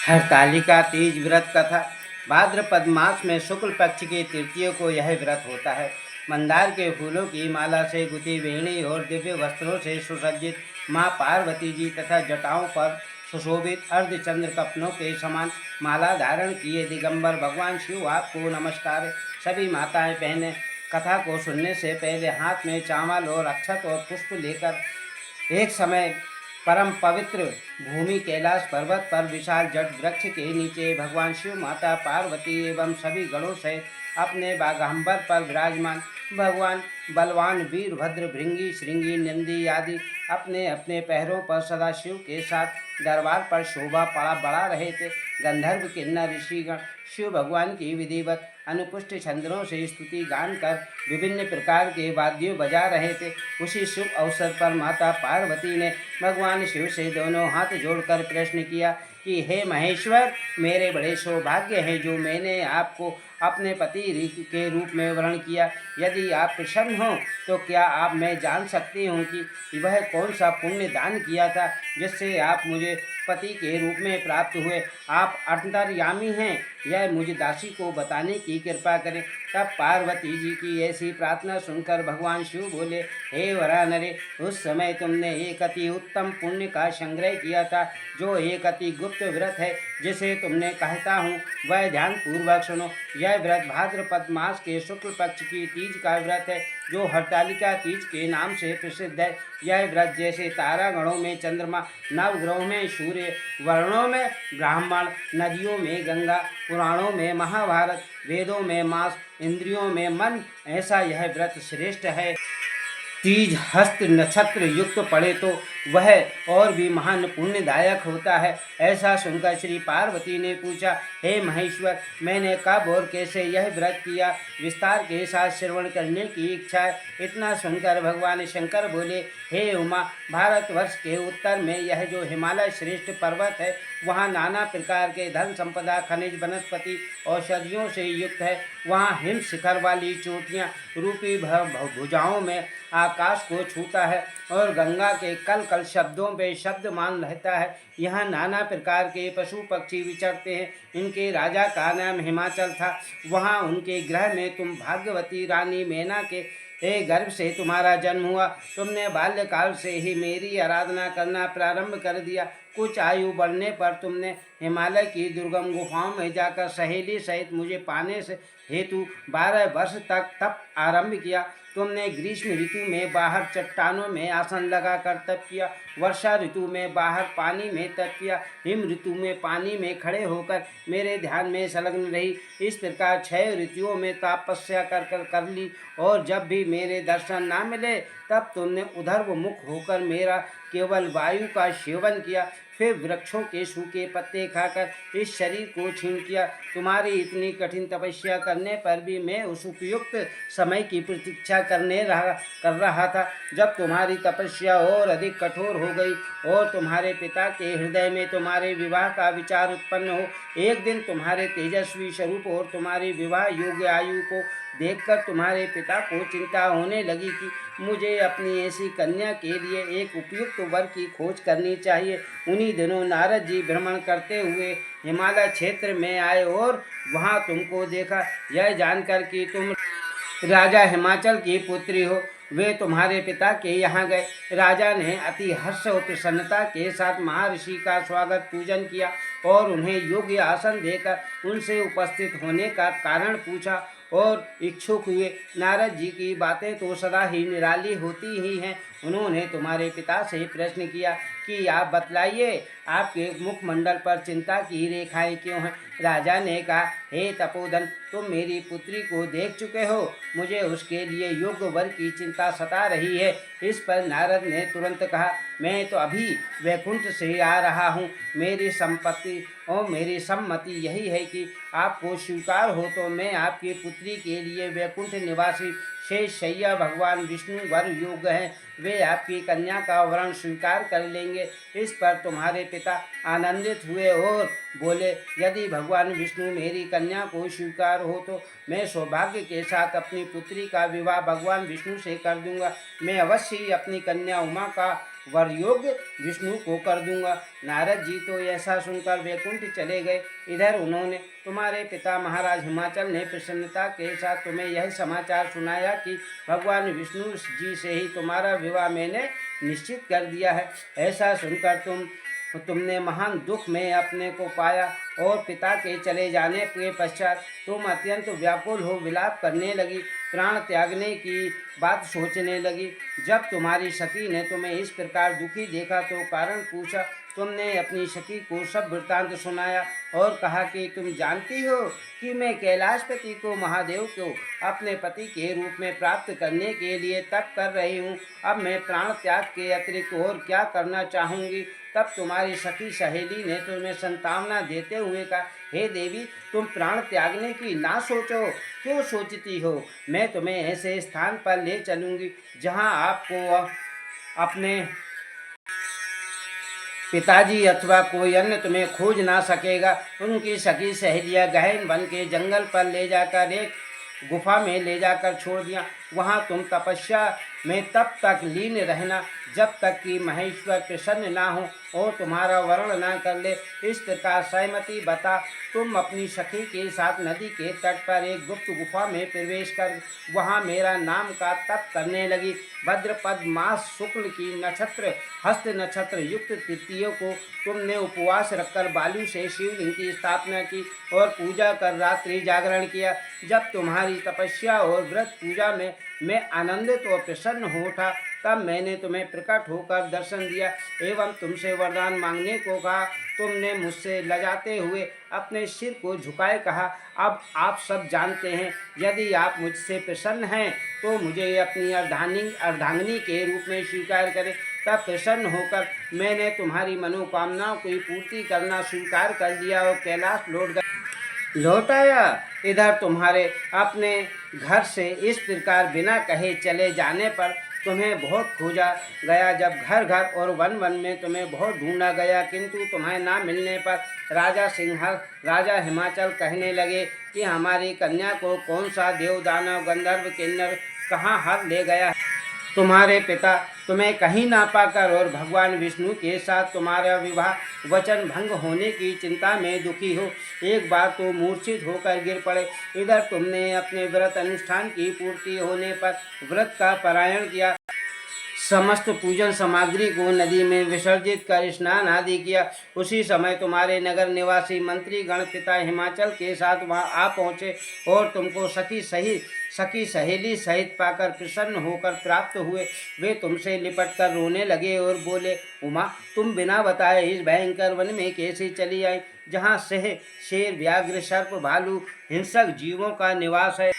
हरतालिका तीज व्रत कथा। भाद्रपद मास में शुक्ल पक्ष की तृतीय को यह व्रत होता है। मंदार के फूलों की माला से गुथी वेणी और दिव्य वस्त्रों से सुसज्जित माँ पार्वती जी तथा जटाओं पर सुशोभित अर्धचंद्र कपनों के समान माला धारण किए दिगंबर भगवान शिव आपको नमस्कार है। सभी माताएं बहनें कथा को सुनने से पहले हाथ में चावल और अक्षत और पुष्प लेकर एक समय परम पवित्र भूमि कैलाश पर्वत पर विशाल जट वृक्ष के नीचे भगवान शिव माता पार्वती एवं सभी गणों से अपने बाघंबर पर विराजमान भगवान बलवान वीरभद्र भृंगी श्रृंगी नंदी आदि अपने अपने पैरों पर सदाशिव के साथ दरबार पर शोभा पड़ा बढ़ा रहे थे। गंधर्व किन्नर ऋषिगण शिव भगवान की विधिवत अनुपुष्ट छंदों से स्तुति गान कर विभिन्न प्रकार के वाद्यों बजा रहे थे। उसी शुभ अवसर पर माता पार्वती ने भगवान शिव से दोनों हाथ जोड़कर प्रश्न किया कि हे महेश्वर, मेरे बड़े सौभाग्य है जो मैंने आपको अपने पति के रूप में वर्ण किया। यदि आप प्रसन्न हो तो क्या आप मैं जान सकती हूँ कि वह कौन सा पुण्य दान किया था जिससे आप मुझे पति के रूप में प्राप्त हुए। आप अंतर्यामी हैं, यह मुझ दासी को बताने की कृपा करें। तब पार्वती जी की ऐसी प्रार्थना सुनकर भगवान शिव बोले, हे वरानरे, उस समय तुमने एक अति उत्तम पुण्य का संग्रह किया था, जो एक अति गुप्त व्रत है जिसे तुमने कहता हूँ वह ध्यान पूर्वक सुनो। यह व्रत भाद्रपद मास के शुक्ल पक्ष की तीज का व्रत है, जो हरतालिका तीज के नाम से प्रसिद्ध है। यह व्रत जैसे तारागणों में चंद्रमा, नवग्रहों में सूर्य, वर्णों में ब्राह्मण, नदियों में गंगा, पुराणों में महाभारत, वेदों में मास, इंद्रियों में मन, ऐसा यह व्रत श्रेष्ठ है। तीज हस्त नक्षत्र युक्त पड़े तो वह और भी महान पुण्यदायक होता है। ऐसा सुनकर श्री पार्वती ने पूछा, हे महेश्वर, मैंने कब और कैसे यह व्रत किया, विस्तार के साथ श्रवण करने की इच्छा है। इतना सुनकर भगवान शंकर बोले, हे उमा, भारतवर्ष के उत्तर में यह जो हिमालय श्रेष्ठ पर्वत है, वहाँ नाना प्रकार के धन संपदा, खनिज, वनस्पति, औषधियों से युक्त है। वहाँ हिम शिखर वाली चोटियाँ रूपी भुजाओं में आकाश को छूता है और गंगा के कल कल शब्दों पे शब्दमान रहता है। यहाँ नाना प्रकार के पशु पक्षी विचरते हैं। इनके राजा का नाम हिमाचल था। वहाँ उनके गृह में तुम भाग्यवती रानी मैना के गर्भ से तुम्हारा जन्म हुआ। तुमने बाल्यकाल से ही मेरी आराधना करना प्रारंभ कर दिया। कुछ आयु बढ़ने पर तुमने हिमालय की दुर्गम गुफाओं में जाकर सहेली सहित मुझे पाने से हेतु 12 वर्ष तक तप आरंभ किया। तुमने ग्रीष्म ऋतु में बाहर चट्टानों में आसन लगाकर तप किया, वर्षा ऋतु में बाहर पानी में तप किया, हिम ऋतु में पानी में खड़े होकर मेरे ध्यान में संलग्न रही। इस प्रकार 6 ऋतुओं में तपस्या कर ली। और जब भी मेरे दर्शन ना मिले तब तुमने उधर्व मुख होकर मेरा केवल वायु का सेवन किया, फिर वृक्षों के सूखे पत्ते खाकर इस शरीर को छीन किया। तुम्हारी इतनी कठिन तपस्या करने पर भी मैं उस उपयुक्त समय की प्रतीक्षा कर रहा था जब तुम्हारी तपस्या और अधिक कठोर हो गई और तुम्हारे पिता के हृदय में तुम्हारे विवाह का विचार उत्पन्न हो। एक दिन तुम्हारे तेजस्वी स्वरूप और तुम्हारी विवाह योग्य आयु को देखकर तुम्हारे पिता को चिंता होने लगी कि मुझे अपनी ऐसी कन्या के लिए एक उपयुक्त वर की खोज करनी चाहिए। उन्हीं दिनों नारद जी भ्रमण करते हुए हिमालय क्षेत्र में आए और वहां तुमको देखा। यह जानकर कि तुम राजा हिमाचल की पुत्री हो, वे तुम्हारे पिता के यहाँ गए। राजा ने अति हर्ष और प्रसन्नता के साथ महर्षि का स्वागत पूजन किया और उन्हें योग्य आसन देकर उनसे उपस्थित होने का कारण पूछा और इच्छुक हुए। नारद जी की बातें तो सदा ही निराली होती ही हैं। उन्होंने तुम्हारे पिता से प्रश्न किया कि आप बतलाइए, आपके मुखमंडल पर चिंता की रेखाएं क्यों हैं। राजा ने कहा, हे तपोधन, तुम मेरी पुत्री को देख चुके हो, मुझे उसके लिए योग्य वर की चिंता सता रही है। इस पर नारद ने तुरंत कहा, मैं तो अभी वैकुंठ से आ रहा हूँ। मेरी सम्मति यही है कि आपको स्वीकार हो तो मैं आपकी पुत्री के लिए वैकुंठ निवासी शेष शैया भगवान विष्णु वर योग्य हैं। वे आपकी कन्या का वरण स्वीकार कर लेंगे। इस पर तुम्हारे पिता आनंदित हुए और बोले, यदि भगवान विष्णु मेरी कन्या को स्वीकार हो तो मैं सौभाग्य के साथ अपनी पुत्री का विवाह भगवान विष्णु से कर दूंगा। मैं अवश्य ही अपनी कन्या उमा का वर योग्य विष्णु को कर दूंगा। नारद जी तो ऐसा सुनकर वैकुंठ चले गए। इधर उन्होंने तुम्हारे पिता महाराज हिमाचल ने प्रसन्नता के साथ तुम्हें यह समाचार सुनाया कि भगवान विष्णु जी से ही तुम्हारा विवाह मैंने निश्चित कर दिया है। ऐसा सुनकर तुमने महान दुख में अपने को पाया और पिता के चले जाने के पश्चात तुम अत्यंत व्याकुल हो विलाप करने लगी, प्राण त्यागने की बात सोचने लगी। जब तुम्हारी सखी ने तुम्हें इस प्रकार दुखी देखा तो कारण पूछा। तुमने अपनी सखी को सब वृत्तांत सुनाया और कहा कि तुम जानती हो कि मैं कैलाशपति को महादेव को अपने पति के रूप में प्राप्त करने के लिए तप कर रही हूँ। अब मैं प्राण त्याग के अतिरिक्त और क्या करना चाहूँगी। तब तुम्हारी सखी सहेली ने तुम्हें संतावना देते हुए कहा, हे देवी, तुम प्राण त्यागने की ना सोचो। क्यों सोचती हो? मैं तुम्हें ऐसे स्थान पर ले चलूँगी जहाँ आपको अपने पिताजी अथवा कोई अन्य तुम्हें खोज ना सकेगा। उनकी सखी सहेलियाँ गहन वन के जंगल पर ले जाकर एक गुफा में ले जाकर छोड़ दिया। वहाँ तुम तपस्या में तब तक लीन रहना जब तक कि महेश्वर प्रसन्न ना हो और तुम्हारा वर्ण ना कर ले। इस प्रकार सहमति बता तुम अपनी सखी के साथ नदी के तट पर एक गुप्त गुफा में प्रवेश कर वहाँ मेरा नाम का तप करने लगी। भद्रपद मास शुक्ल की नक्षत्र हस्त नक्षत्र युक्त तृतीयों को तुमने उपवास रखकर बालू से शिवलिंग की स्थापना की और पूजा कर रात्रि जागरण किया। जब तुम्हारी तपस्या और व्रत पूजा में मैं आनंदित और प्रसन्न हो उठा तब मैंने तुम्हें प्रकट होकर दर्शन दिया एवं तुमसे वरदान मांगने को कहा। तुमने मुझसे लजाते हुए अपने सिर को झुकाए कहा, अब आप सब जानते हैं, यदि आप मुझसे प्रसन्न हैं तो मुझे अपनी अर्धांगिनी के रूप में स्वीकार करें। तब प्रसन्न होकर मैंने तुम्हारी मनोकामनाओं की पूर्ति करना स्वीकार कर लिया और कैलाश लौट आया। इधर तुम्हारे अपने घर से इस प्रकार बिना कहे चले जाने पर तुम्हें बहुत खोजा गया। जब घर घर और वन वन में तुम्हें बहुत ढूंढा गया, किंतु तुम्हें ना मिलने पर राजा हिमाचल कहने लगे कि हमारी कन्या को कौन सा देव दानव गंधर्व किन्नर कहाँ हर ले गया। तुम्हारे पिता तुम्हें कहीं ना पाकर और भगवान विष्णु के साथ तुम्हारा विवाह वचन भंग होने की चिंता में दुखी हो एक बार तो मूर्छित होकर गिर पड़े। इधर तुमने अपने व्रत अनुष्ठान की पूर्ति होने पर व्रत का पारायण किया, समस्त पूजन सामग्री को नदी में विसर्जित कर स्नान आदि किया। उसी समय तुम्हारे नगर निवासी मंत्री गण पिता हिमाचल के साथ वहां आ पहुँचे और तुमको सखी सहेली सहित पाकर प्रसन्न होकर प्राप्त हुए। वे तुमसे लिपट कर रोने लगे और बोले, उमा, तुम बिना बताए इस भयंकर वन में कैसे चली आई, जहाँ शेर व्याघ्र सर्प भालू हिंसक जीवों का निवास है।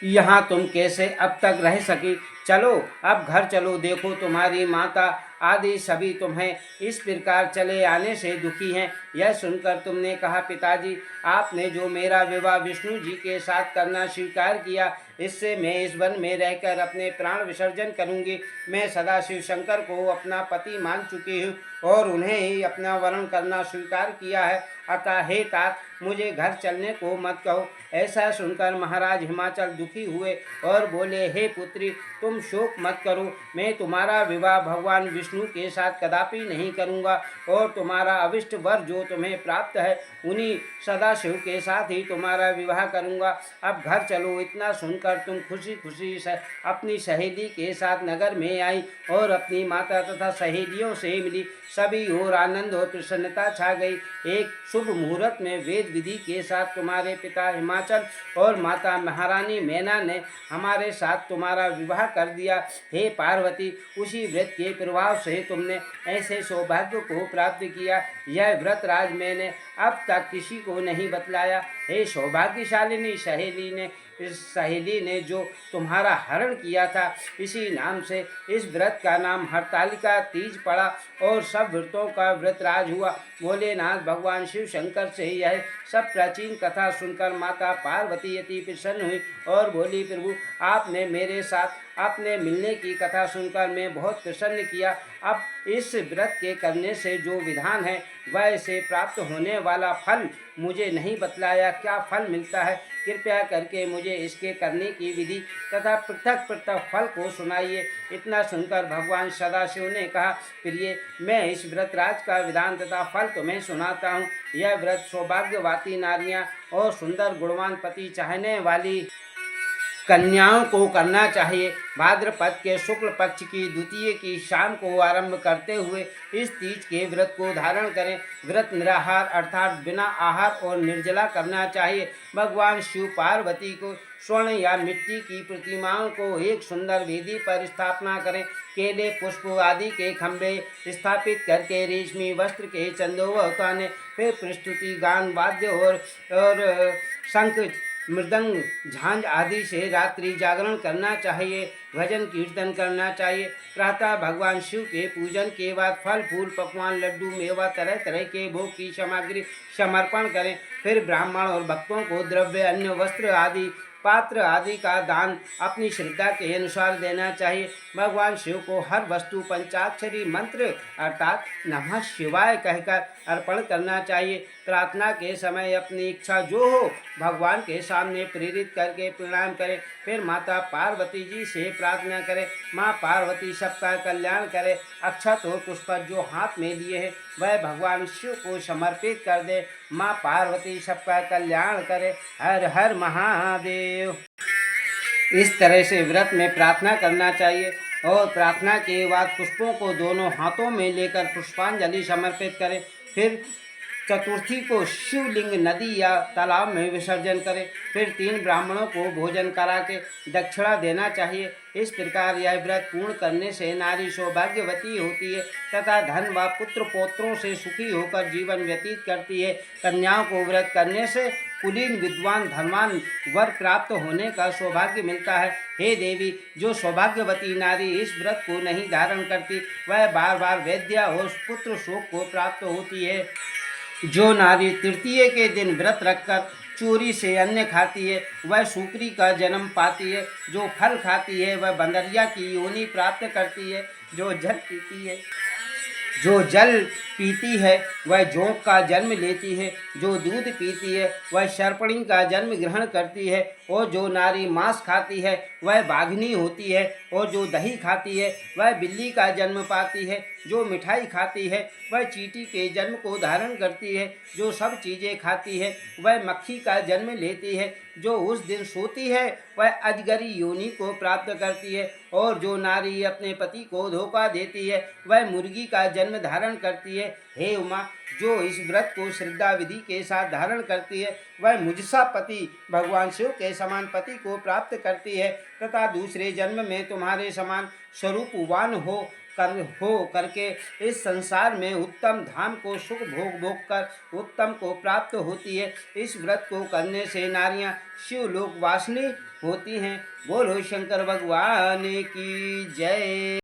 यहाँ तुम कैसे अब तक रह सकी? चलो अब घर चलो, देखो तुम्हारी माता आदि सभी तुम्हें इस प्रकार चले आने से दुखी हैं। यह सुनकर तुमने कहा, पिताजी, आपने जो मेरा विवाह विष्णु जी के साथ करना स्वीकार किया, इससे मैं इस वन में रहकर अपने प्राण विसर्जन करूंगी। मैं सदा शिव शंकर को अपना पति मान चुकी हूँ और उन्हें ही अपना वर्ण करना स्वीकार किया है। अतः हे तात, मुझे घर चलने को मत कहो। ऐसा सुनकर महाराज हिमाचल दुखी हुए और बोले, हे पुत्री, तुम शोक मत करो, मैं तुम्हारा विवाह भगवान विष्णु के साथ कदापि नहीं करूँगा और तुम्हारा अभिष्ट वर जो तुम्हें प्राप्त है उन्हीं सदाशिव के साथ ही तुम्हारा विवाह करूँगा। अब घर चलो। इतना सुनकर तुम खुशी खुशी अपनी सहेली के साथ नगर में आई और अपनी माता तथा सहेलियों से मिली। सभी ओर आनंद और प्रसन्नता छा गई। एक शुभ मुहूर्त में वेद विधि के साथ तुम्हारे पिता हिमाचल और माता महारानी मैना ने हमारे साथ तुम्हारा विवाह कर दिया। हे पार्वती, उसी व्रत के प्रभाव से तुमने ऐसे सौभाग्य को प्राप्त किया। यह व्रत राज मैंने अब तक किसी को नहीं बतलाया। हे सौभाग्यशालिनी सहेली ने जो तुम्हारा हरण किया था, इसी नाम से इस व्रत का नाम हरतालिका तीज पड़ा और सब व्रतों का व्रतराज हुआ। भोलेनाथ भगवान शिव शंकर से यह सब प्राचीन कथा सुनकर माता पार्वती अति प्रसन्न हुई और बोली, प्रभु, आपने मेरे साथ अपने मिलने की कथा सुनकर मैं बहुत प्रसन्न किया। अब इस व्रत के करने से जो विधान है वह से प्राप्त होने वाला फल मुझे नहीं बतलाया, क्या फल मिलता है? कृपया करके मुझे इसके करने की विधि तथा पृथक पृथक फल को सुनाइए। इतना सुनकर भगवान सदाशिव ने कहा, प्रिय, मैं इस व्रत राज का विधान तथा फल तुम्हें सुनाता हूँ। यह व्रत सौभाग्यवती नारियां और सुंदर गुणवान पति चाहने वाली कन्याओं को करना चाहिए। भाद्रपद के शुक्ल पक्ष की द्वितीय की शाम को आरंभ करते हुए इस तीज के व्रत को धारण करें। व्रत निराहार अर्थात बिना आहार और निर्जला करना चाहिए। भगवान शिव पार्वती को स्वर्ण या मिट्टी की प्रतिमाओं को एक सुंदर वेदी पर स्थापना करें। केले पुष्प आदि के खंभे स्थापित करके रेशमी वस्त्र के चंदोव उताने, फिर प्रस्तुति गान वाद्य और शंख मृदंग झांझ आदि से रात्रि जागरण करना चाहिए, भजन कीर्तन करना चाहिए। प्रातः भगवान शिव के पूजन के बाद फल फूल पकवान लड्डू मेवा तरह तरह के भोग की सामग्री समर्पण करें। फिर ब्राह्मण और भक्तों को द्रव्य अन्य वस्त्र आदि पात्र आदि का दान अपनी श्रद्धा के अनुसार देना चाहिए। भगवान शिव को हर वस्तु पंचाक्षरी मंत्र अर्थात नमः शिवाय कहकर अर्पण करना चाहिए। प्रार्थना के समय अपनी इच्छा जो हो भगवान के सामने प्रेरित करके प्रणाम करें। फिर माता पार्वती जी से प्रार्थना करें, माँ पार्वती सबका कल्याण करे। अक्षत और पुष्प जो हाथ में लिए हैं वह भगवान शिव को समर्पित कर दे। माँ पार्वती सबका कल्याण करे। हर हर महादेव। इस तरह से व्रत में प्रार्थना करना चाहिए और प्रार्थना के बाद पुष्पों को दोनों हाथों में लेकर पुष्पांजलि समर्पित करें। फिर चतुर्थी को शिवलिंग नदी या तालाब में विसर्जन करें। फिर 3 ब्राह्मणों को भोजन करा के दक्षिणा देना चाहिए। इस प्रकार यह व्रत पूर्ण करने से नारी सौभाग्यवती होती है तथा धन व पुत्र पौत्रों से सुखी होकर जीवन व्यतीत करती है। कन्याओं को व्रत करने से कुलीन विद्वान धनवान वर प्राप्त होने का सौभाग्य मिलता है। हे देवी, जो सौभाग्यवती नारी इस व्रत को नहीं धारण करती वह बार बार वैद्या और पुत्र शोक को प्राप्त होती है। जो नारी तृतीय के दिन व्रत रखकर चोरी से अन्न खाती है वह सूकरी का जन्म पाती है। जो फल खाती है वह बंदरिया की योनि प्राप्त करती है। जो जल पीती है वह जोंक का जन्म लेती है। जो दूध पीती है वह सर्पणी का जन्म ग्रहण करती है। और जो नारी मांस खाती है वह बाघनी होती है। और जो दही खाती है वह बिल्ली का जन्म पाती है। जो मिठाई खाती है वह चींटी के जन्म को धारण करती है। जो सब चीज़ें खाती है वह मक्खी का जन्म लेती है। जो उस दिन सोती है वह अजगरी योनि को प्राप्त करती है। और जो नारी अपने पति को धोखा देती है वह मुर्गी का जन्म धारण करती है। हे उमा, जो इस व्रत को श्रद्धा विधि के साथ धारण करती है वह मुझसा पति भगवान शिव के समान पति को प्राप्त करती है तथा दूसरे जन्म में तुम्हारे समान स्वरूपवान करके इस संसार में उत्तम धाम को सुख भोग कर उत्तम को प्राप्त होती है। इस व्रत को करने से नारियां शिवलोक वासिनी होती हैं। बोलो शंकर भगवान की जय।